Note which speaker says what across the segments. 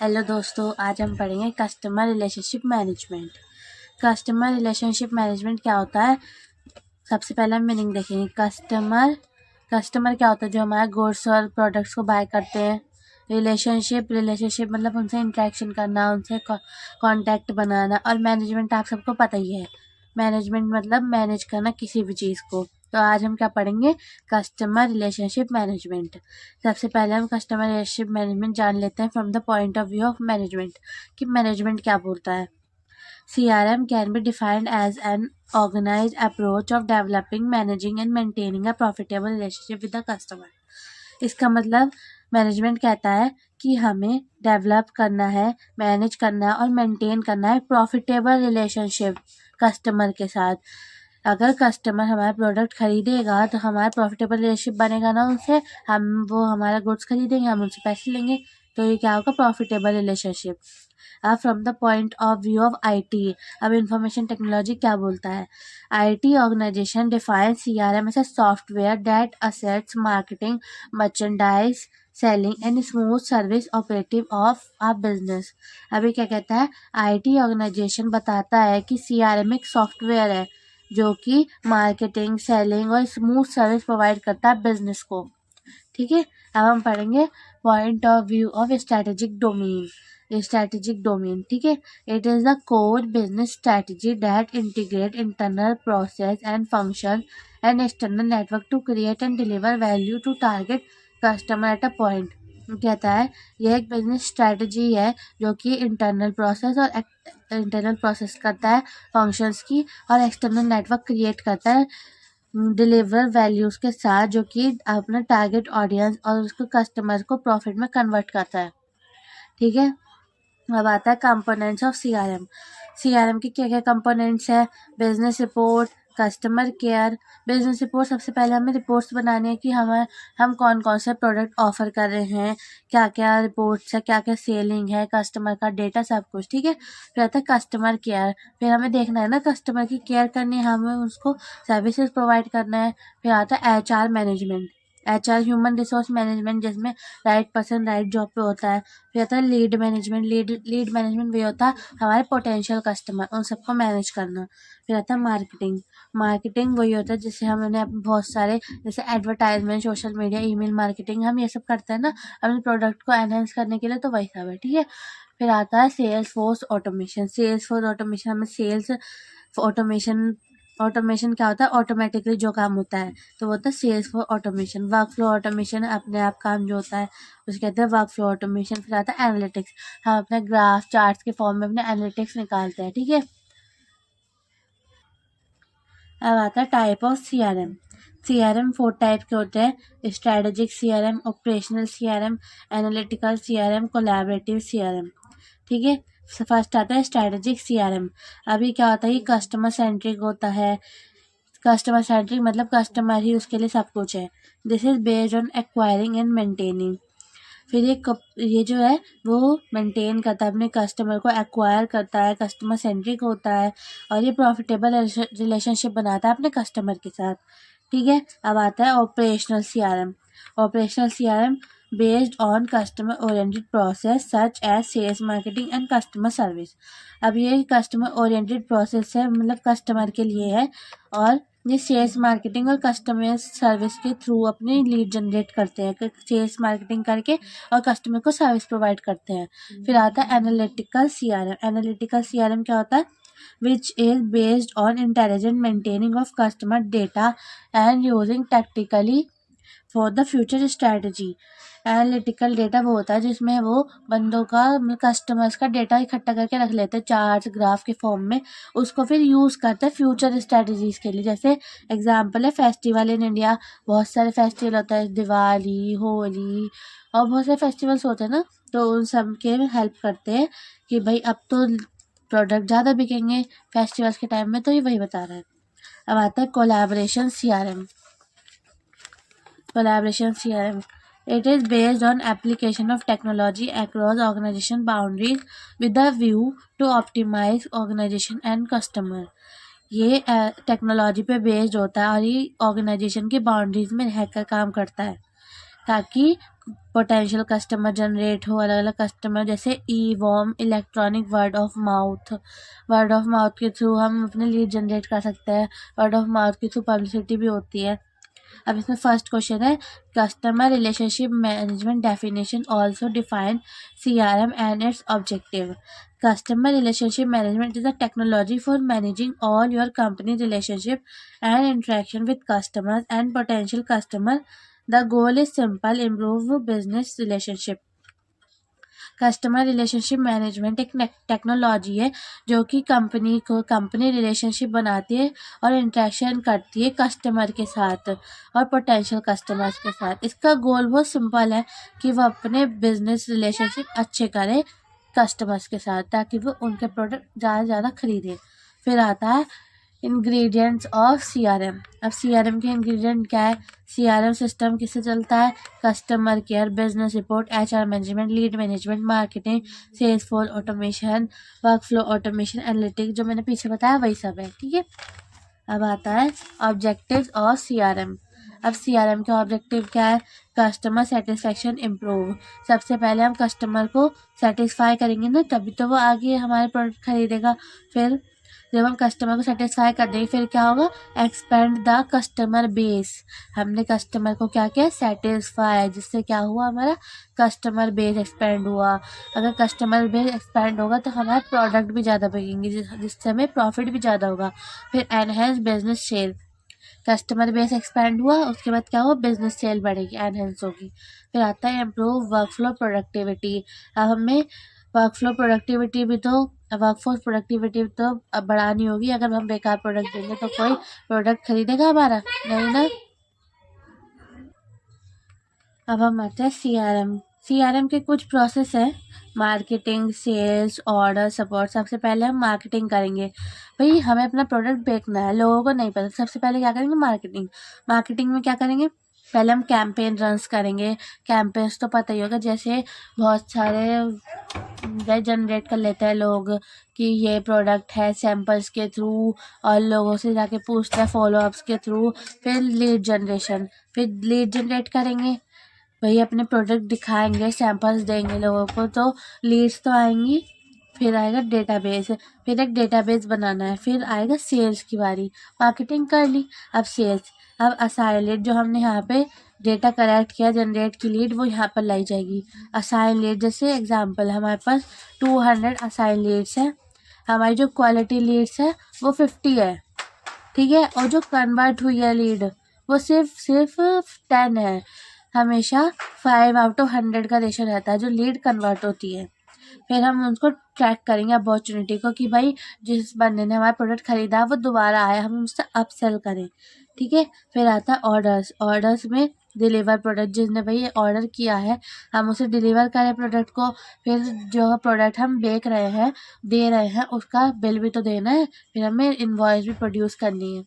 Speaker 1: Hello दोस्तों, आज हम पढ़ेंगे customer relationship management. Customer relationship management क्या होता है, सबसे पहले हम मीनिंग देखेंगे। कस्टमर क्या होता है, जो हमारे गुड्स और प्रोडक्ट्स को बाय करते हैं। रिलेशनशिप मतलब उनसे इंटरेक्शन करना, उनसे कांटेक्ट बनाना। और मैनेजमेंट आप सबको पता ही है, मैनेजमेंट मतलब मैनेज करना किसी भी चीज़ को। तो आज हम क्या पढ़ेंगे, कस्टमर रिलेशनशिप मैनेजमेंट। सबसे पहले हम कस्टमर रिलेशनशिप मैनेजमेंट जान लेते हैं from the point of view of management, कि मैनेजमेंट क्या बोलता है। CRM can be defined as an organized approach of developing, managing and maintaining a profitable relationship with the customer. इसका मतलब मैनेजमेंट कहता है कि हमें डेवलप करना है, मैनेज करना है और मेंटेन करना है प्रॉफिटेबल रिलेशनशिप कस्टमर के साथ। अगर कस्टमर हमारा प्रोडक्ट खरीदेगा तो हमारा प्रॉफिटेबल रिलेशनशिप बनेगा ना उनसे, वो हमारा गुड्स खरीदेंगे, हम उनसे पैसे लेंगे, तो ये क्या होगा, प्रॉफिटेबल रिलेशनशिप। अब from the point of view of IT, अब इंफॉर्मेशन टेक्नोलॉजी क्या बोलता है। IT organization define CRM as a software that assists marketing, merchandise, selling and smooth service operative of a business. अभी क्या कहता है, IT ऑर्गेनाइजेशन बताता है कि CRM एक सॉफ्टवेयर है जो कि मार्केटिंग, सेलिंग और स्मूथ सर्विस प्रोवाइड करता है बिजनेस को। ठीक है, अब हम पढ़ेंगे point of view of strategic domain. Strategic domain, ठीक है, it is the core business strategy that integrate internal process and function and external network to create and deliver value to target customer at a point. कहता है यह एक business strategy है जो कि internal process करता है, फंक्शंस की, और एक्सटर्नल नेटवर्क क्रिएट करता है डिलीवर वैल्यूज के साथ, जो कि अपना टारगेट ऑडियंस और उसको कस्टमर को प्रॉफिट में कन्वर्ट करता है। ठीक है, अब आता है कंपोनेंट्स ऑफ CRM की क्या क्या कंपोनेंट्स है। Business report, customer care. Business report, सबसे पहले हमें रिपोर्ट्स बनानी है कि हम कौन कौन से प्रोडक्ट ऑफर कर रहे हैं, क्या क्या रिपोर्ट्स है, क्या क्या सेलिंग है, कस्टमर का डेटा, सब कुछ। ठीक है, फिर आता है कस्टमर केयर, फिर हमें देखना है ना कस्टमर की केयर करनी है, हमें उसको सर्विसेज प्रोवाइड करना है। फिर आता है HR management, HR human resource management, जिसमें राइट पर्सन राइट जॉब पे होता है। फिर आता है लीड मैनेजमेंट। लीड मैनेजमेंट वही होता है हमारे पोटेंशियल कस्टमर, उन सबको मैनेज करना। फिर आता है मार्केटिंग। मार्केटिंग वही होता है जिससे हमने बहुत सारे, जैसे advertisement, social media, email marketing, हम ये सब करते हैं ना अपने प्रोडक्ट को एनहेंस करने के लिए, तो वही सब है। ठीक है, फिर आता है सेल्स फोर्स ऑटोमेशन। हमें सेल्स ऑटोमेशन क्या होता है, ऑटोमेटिकली जो काम होता है, तो वो होता है sales for automation. Workflow automation, अपने आप काम जो होता है उसे कहते हैं वर्क फ्लो ऑटोमेशन। फिर आता है एनालिटिक्स, हम अपने ग्राफ चार्ट्स के फॉर्म में अपने एनालिटिक्स निकालते हैं। ठीक है, अब आता है टाइप ऑफ CRM 4 टाइप के होते हैं। Strategic CRM, operational CRM, analytical CRM, collaborative CRM। ठीक है, फर्स्ट आता है स्ट्रेटेजिक CRM। अभी क्या होता है, कस्टमर सेंट्रिक होता है। कस्टमर सेंट्रिक मतलब कस्टमर ही उसके लिए सब कुछ है। This is based on acquiring and maintaining. फिर ये जो है वो मेंटेन करता है अपने कस्टमर को, एक्वायर करता है, कस्टमर सेंट्रिक होता है, और ये प्रॉफिटेबल रिलेशनशिप बनाता है अपने कस्टमर के साथ। ठीक है, अब आता है operational CRM। Operational CRM based on customer oriented process such as sales, marketing and customer service. अब ये कस्टमर ओरिएंटेड प्रोसेस है, मतलब कस्टमर के लिए है, और ये सेल्स मार्केटिंग और कस्टमर सर्विस के थ्रू अपनी लीड जनरेट करते हैं, सेल्स मार्केटिंग करके और कस्टमर को सर्विस प्रोवाइड करते हैं। फिर आता है एनालिटिकल CRM। एनालिटिकल CRM क्या होता है, which is based on intelligent maintaining of customer data and using tactically for the future strategy। Analytical data वो होता है जिसमें वो बंदों का, कस्टमर्स का डेटा इकट्ठा करके रख लेते हैं चार्ट ग्राफ के फॉर्म में, उसको फिर यूज़ करते हैं फ्यूचर स्ट्रेटजीज के लिए। जैसे एग्जांपल है फेस्टिवल इन इंडिया, बहुत सारे फेस्टिवल होता है, दिवाली, होली और बहुत सारे फेस्टिवल्स होते हैं ना, तो उन सब के हेल्प करते हैं कि भाई अब तो प्रोडक्ट ज़्यादा बिकेंगे फेस्टिवल्स के टाइम में, तो ये वही बता रहा है। अब आता है collaboration CRM। Collaboration CRM. It is based on application of technology across organization boundaries with a view to optimize organization and customer। ये टेक्नोलॉजी पे बेस्ड होता है और ये ऑर्गेनाइजेशन की बाउंड्रीज में रहकर काम करता है। ताकि पोटेंशियल कस्टमर जनरेट हो, अलग अलग कस्टमर, जैसे e WOM, electronic word of mouth के थ्रू हम अपने लीड जनरेट कर सकते हैं। वर्ड ऑफ माउथ के थ्रू पब्लिसिटी भी होती है। अब इसमें फर्स्ट क्वेश्चन है, customer relationship management definition also define CRM and its objective. Customer relationship management is a technology for managing all your company relationship and interaction with customers and potential customer. The goal is simple: improve business relationship. Customer relationship management एक technology है जो कि company relationship बनाती है और interaction करती है customer के साथ और पोटेंशियल कस्टमर्स के साथ। इसका गोल बहुत सिंपल है कि वो अपने बिजनेस रिलेशनशिप अच्छे करें कस्टमर्स के साथ, ताकि वो उनके प्रोडक्ट ज़्यादा से ज़्यादा खरीदें। फिर आता है इंग्रेडिएंट्स ऑफ CRM। अब CRM के इंग्रेडिएंट क्या है? CRM सिस्टम किससे चलता है? Customer care, business report, HR management, lead management, marketing, sales force automation, workflow automation, analytics, जो मैंने पीछे बताया वही सब है। ठीक है, अब आता है ऑब्जेक्टिव्स ऑफ CRM। अब CRM का ऑब्जेक्टिव क्या है? Customer satisfaction improve. सबसे पहले हम कस्टमर को सेटिस्फाई करेंगे ना, तभी तो वो आगे हमारे प्रोडक्ट खरीदेगा। फिर जब हम कस्टमर को सेटिस्फाई कर देंगे, फिर क्या होगा? Expand the customer base. हमने कस्टमर को क्या किया? सेटिस्फाई, जिससे क्या हुआ? हमारा कस्टमर बेस एक्सपेंड हुआ। अगर कस्टमर बेस एक्सपेंड होगा तो हमारे प्रोडक्ट भी ज़्यादा बिकेंगे, जिससे हमें प्रॉफिट भी ज़्यादा होगा। फिर enhance business sale. Customer base expand हुआ, उसके बाद क्या हुआ? बिजनेस सेल बढ़ेगी, एनहेंस होगी। फिर आता है इम्प्रूव वर्कफ्लो प्रोडक्टिविटी। अब हमें वर्कफोर्स प्रोडक्टिविटी तो अब बढ़ानी होगी। अगर हम बेकार प्रोडक्ट देंगे तो कोई प्रोडक्ट खरीदेगा हमारा? नहीं ना। अब हम आते हैं CRM के कुछ प्रोसेस है: मार्केटिंग, सेल्स, ऑर्डर, सपोर्ट। सबसे पहले हम मार्केटिंग करेंगे। भाई हमें अपना प्रोडक्ट बेचना है, लोगों को नहीं पता, सबसे पहले क्या करेंगे? मार्केटिंग में क्या करेंगे? पहले हम कैंपेन रन्स करेंगे। कैंपेन्स तो पता ही होगा, जैसे बहुत सारे जनरेट कर लेते हैं लोग कि ये प्रोडक्ट है सैम्पल्स के थ्रू, और लोगों से जाके पूछते हैं फॉलोअप्स के थ्रू। फिर लीड जनरेट करेंगे, वही अपने प्रोडक्ट दिखाएंगे, सैंपल्स देंगे लोगों को, तो लीड्स तो आएंगी। फिर आएगा डेटाबेस, फिर एक डेटाबेस बनाना है। फिर आएगा सेल्स की बारी। मार्केटिंग कर ली, अब सेल्स। अब असाइन लीड, जो हमने यहाँ पे डेटा कलेक्ट किया, जनरेट की लीड, वो यहाँ पर लाई जाएगी। असाइन लीड, जैसे एग्जांपल हमारे पास 200 असाइन लीड्स है, हमारी जो क्वालिटी लीड्स है वो 50 है। ठीक है, और जो कन्वर्ट हुई है लीड वो सिर्फ 10 है। हमेशा 5/100 का रेशो रहता है जो लीड कन्वर्ट होती है। फिर हम उनको ट्रैक करेंगे अपॉर्चुनिटी को कि भाई जिस बंदे ने हमारा प्रोडक्ट खरीदा वो दोबारा आया, हम उससे अपसेल करें। ठीक है, फिर आता है ऑर्डर्स में डिलीवर प्रोडक्ट, जिसने भाई ऑर्डर किया है हम उसे डिलीवर करें प्रोडक्ट को। फिर जो प्रोडक्ट हम बेच रहे हैं, दे रहे हैं, उसका बिल भी तो देना है, फिर हमें इनवॉइस भी प्रोड्यूस करनी है।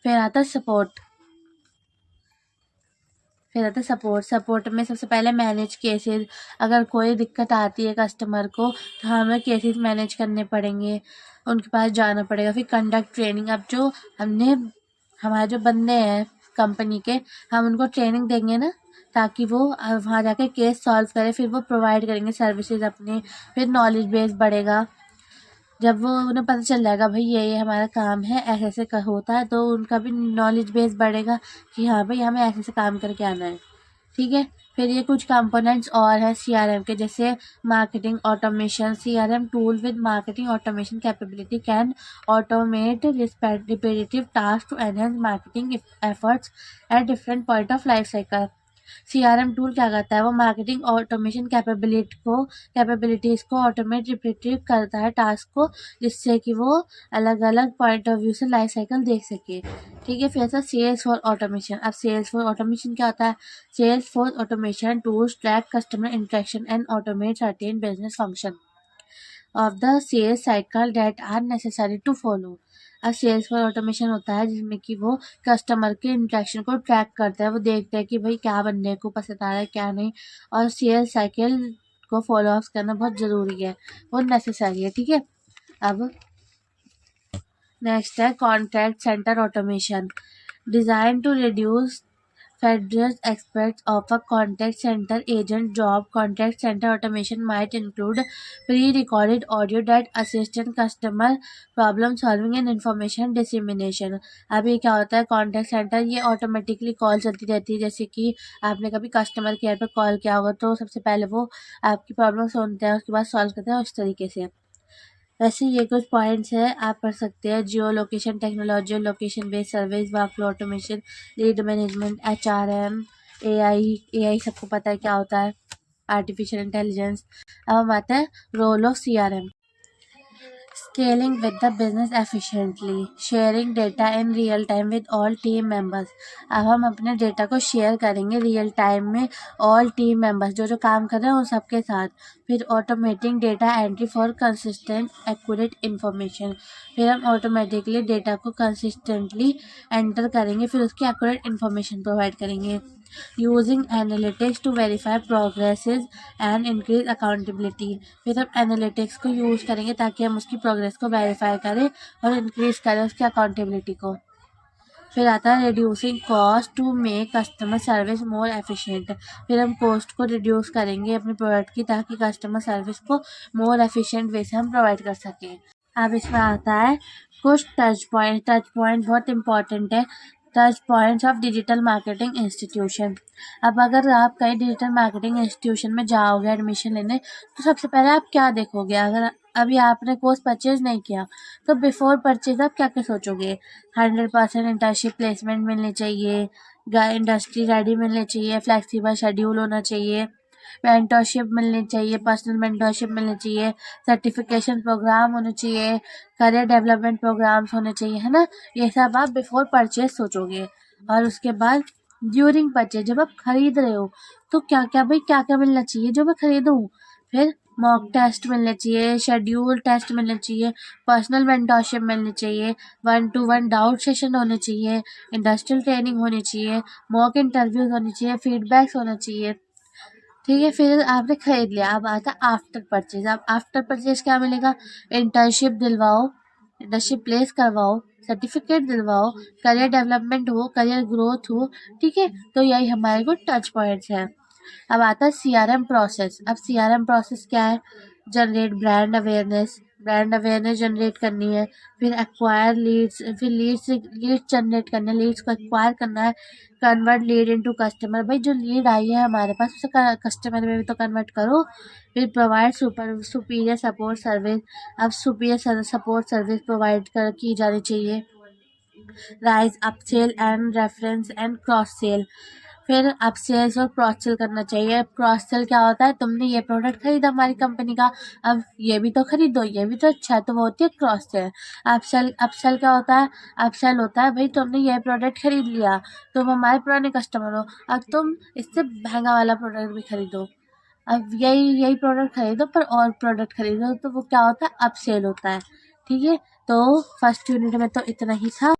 Speaker 1: फिर आता है सपोर्ट में सबसे पहले मैनेज केसेस। अगर कोई दिक्कत आती है कस्टमर को तो हमें केसेस मैनेज करने पड़ेंगे, उनके पास जाना पड़ेगा। फिर कंडक्ट ट्रेनिंग। अब जो हमारे जो बंदे हैं कंपनी के, हम उनको ट्रेनिंग देंगे ना, ताकि वो वहाँ जाके केस सॉल्व करें। फिर वो प्रोवाइड करेंगे सर्विसेज अपने। फिर नॉलेज बेस बढ़ेगा, जब वो उन्हें पता चल जाएगा भाई ये हमारा काम है, ऐसे ऐसे होता है, तो उनका भी नॉलेज बेस बढ़ेगा कि हाँ भाई हमें ऐसे ऐसे काम करके आना है। ठीक है, फिर ये कुछ कंपोनेंट्स और है CRM के, जैसे marketing automation. CRM tool with marketing automation capability can automate repetitive task to enhance marketing efforts at different point of life cycle. CRM tool क्या करता है? वो मार्केटिंग ऑटोमेशन कैपेबिलिटीज को ऑटोमेट रिपीटेटिव करता है टास्क को, जिससे कि वो अलग अलग पॉइंट ऑफ व्यू से लाइफ साइकिल देख सके। ठीक है, फिर ऐसा सेल्स फॉर ऑटोमेशन। अब सेल्स फॉर ऑटोमेशन क्या होता है? Sales for automation tools track customer interaction and automate certain business function of the sales cycle that are necessary to follow. अब सेल्स फॉर ऑटोमेशन होता है जिसमें कि वो कस्टमर के इंटरेक्शन को ट्रैक करता है, वो देखता है कि भाई क्या बंदे को पसंद आ रहा है क्या नहीं, और सेल्स साइकिल को फॉलो अप करना बहुत ज़रूरी है, वो नेसेसरी है। ठीक है, अब नेक्स्ट है contact center automation, design to reduce Federal aspects of a contact center agent job. Contact center automation might include pre-recorded audio that assist in customer problem solving and information dissemination. अब ये क्या होता है, contact centre ये automatically call चलती रहती है। जैसे कि आपने कभी कस्टमर केयर पर कॉल किया होगा तो सबसे पहले वो आपकी प्रॉब्लम सुनते हैं, उसके बाद सॉल्व करते हैं उस तरीके से। वैसे ये कुछ पॉइंट्स है, आप पढ़ सकते हैं। जियो location technology, location based service, workflow automation, lead management, HRM, AI सबको पता है क्या होता है, आर्टिफिशियल इंटेलिजेंस। अब हम आते हैं role of CRM। Scaling with the business efficiently, sharing data in real time with all team members। अब हम अपने डेटा को शेयर करेंगे रियल टाइम में ऑल टीम मेंबर्स, जो जो काम कर रहे हैं उन सबके साथ। फिर automating data entry for consistent accurate information, फिर हम ऑटोमेटिकली डेटा को कंसिस्टेंटली एंटर करेंगे, फिर उसकी एक्यूरेट इन्फॉर्मेशन प्रोवाइड करेंगे। Using analytics to verify progresses and increase accountability, फिर हम एनालिटिक्स को यूज़ करेंगे ताकि हम उसकी प्रोग्रेस को वेरीफाई करें और इंक्रीज करें उसकी अकाउंटेबिलिटी को। फिर आता है reducing cost to make customer service more efficient, फिर हम कॉस्ट को रिड्यूस करेंगे अपने प्रोडक्ट की ताकि कस्टमर सर्विस को मोर एफिशिएंट वे से हम प्रोवाइड कर सकें। अब इसमें आता है कुछ टच पॉइंट बहुत इंपॉर्टेंट है। Touch points of digital marketing institution. अब अगर आप कहीं डिजिटल मार्केटिंग इंस्टीट्यूशन में जाओगे एडमिशन लेने, तो सबसे पहले आप क्या देखोगे? अगर अभी आपने कोर्स परचेज नहीं किया तो बिफोर परचेज आप क्या क्या सोचोगे? 100% इंटर्नशिप प्लेसमेंट मिलनी चाहिए, इंडस्ट्री रेडी मिलनी चाहिए, फ्लेक्सिबल शेड्यूल होना चाहिए, मेंटरशिप मिलनी चाहिए, पर्सनल मेंटरशिप मिलनी चाहिए, सर्टिफिकेशन प्रोग्राम होने चाहिए, करियर डेवलपमेंट प्रोग्राम्स होने चाहिए, है ना। ये सब आप बिफोर परचेज सोचोगे। और उसके बाद ड्यूरिंग परचेज, जब आप खरीद रहे हो तो क्या क्या मिलना चाहिए जो मैं खरीदूँ। फिर मॉक टेस्ट मिलने चाहिए, शेड्यूल टेस्ट मिलने चाहिए, पर्सनल मेंटरशिप मिलनी चाहिए, 1-to-1 डाउट सेशन होने चाहिए, इंडस्ट्रियल ट्रेनिंग होनी चाहिए, मॉक इंटरव्यूज होनी चाहिए, फीडबैक्स होना चाहिए। ठीक है, फिर आपने खरीद लिया। अब आता है आफ्टर परचेज। अब आफ्टर परचेज क्या मिलेगा? इंटर्नशिप दिलवाओ, इंटर्नशिप प्लेस करवाओ, सर्टिफिकेट दिलवाओ, करियर डेवलपमेंट हो, करियर ग्रोथ हो। ठीक है, तो यही हमारे को टच पॉइंट्स है। अब आता है CRM प्रोसेस। अब CRM प्रोसेस क्या है? जनरेट ब्रांड अवेयरनेस जनरेट करनी है, फिर एक्वायर लीड्स, फिर लीड्स जनरेट करना है, लीड्स को एक्वायर करना है, कन्वर्ट लीड इनटू कस्टमर। भाई जो लीड आई है हमारे पास उसे कस्टमर में भी तो कन्वर्ट करो। फिर प्रोवाइड सुपीरियर सपोर्ट सर्विस। अब सुपीरियर सपोर्ट सर्विस प्रोवाइड की जानी चाहिए। Rise upsell and reference and cross sell, फिर अपसेल्स और क्रॉस सेल करना चाहिए। क्रॉस सेल क्या होता है? तुमने ये प्रोडक्ट खरीदा हमारी कंपनी का, अब ये भी तो खरीदो, ये भी तो अच्छा है, तो वो होती है क्रॉस सेल। अपसेल क्या होता है? अपसेल होता है भाई तुमने ये प्रोडक्ट खरीद लिया, तुम हमारे पुराने कस्टमर हो, अब तुम इससे महंगा वाला प्रोडक्ट भी खरीदो। अब यही प्रोडक्ट खरीदो पर और प्रोडक्ट खरीदो, तो वो क्या होता है? अपसेल होता है। ठीक है, तो फर्स्ट यूनिट में तो इतना ही था।